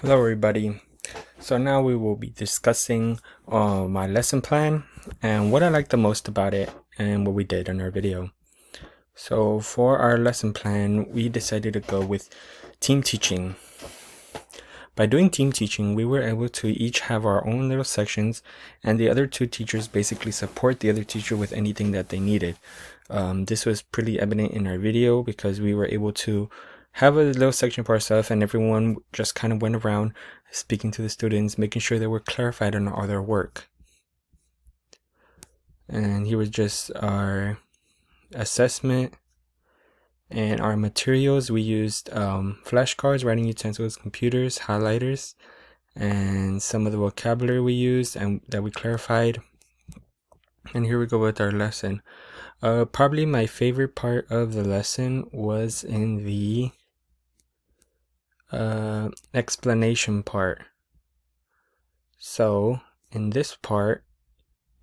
Hello everybody. So now we will be discussing my lesson plan and what I like the most about it and what we did in our video. So for our lesson plan, we decided to go with team teaching. By doing team teaching, we were able to each have our own little sections, and the other two teachers basically support the other teacher with anything that they needed. This was pretty evident in our video because we were able to have a little section for ourselves, and everyone just kind of went around speaking to the students, making sure they were clarified on all their work. And here was just our assessment and our materials. We used flashcards, writing utensils, computers, highlighters, and some of the vocabulary we used and that we clarified. And here we go with our lesson. Probably my favorite part of the lesson was in the explanation part. So in this part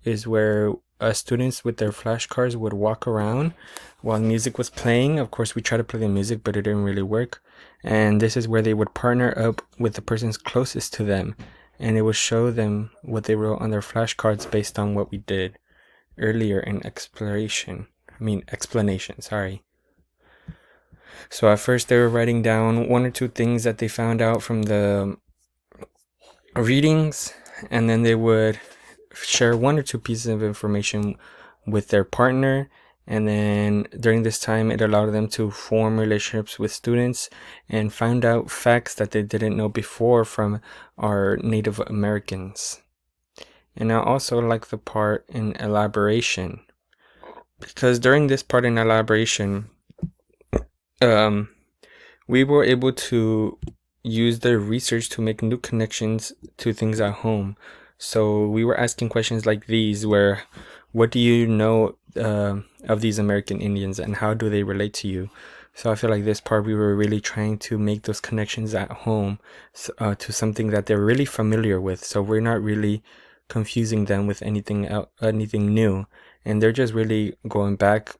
is where students with their flashcards would walk around while music was playing. Of course, we tried to play the music, but it didn't really work. And this is where they would partner up with the persons closest to them, and it would show them what they wrote on their flashcards based on what we did earlier in explanation. Sorry. So at first they were writing down one or two things that they found out from the readings, and then they would share one or two pieces of information with their partner. And then during this time, it allowed them to form relationships with students and find out facts that they didn't know before from our Native Americans. And I also like the part in elaboration, because during this part in elaboration, we were able to use their research to make new connections to things at home. So we were asking questions like these, where what do you know of these American Indians and how do they relate to you? So I feel like this part we were really trying to make those connections at home to something that they're really familiar with. So we're not really confusing them with anything new, and they're just really going back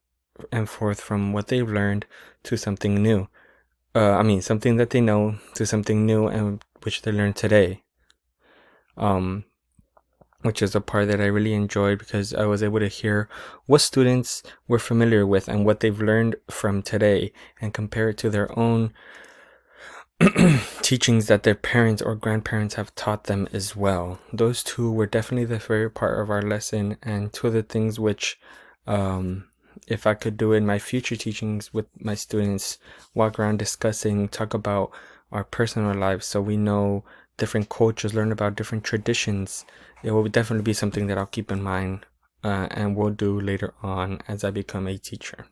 and forth from what they've learned to something new. Something that they know to something new and which they learned today. Which is a part that I really enjoyed because I was able to hear what students were familiar with and what they've learned from today and compare it to their own teachings that their parents or grandparents have taught them as well. Those two were definitely the favorite part of our lesson, and two of the things which if I could do in my future teachings with my students, walk around discussing, talk about our personal lives so we know different cultures, learn about different traditions. It will definitely be something that I'll keep in mind and will do later on as I become a teacher.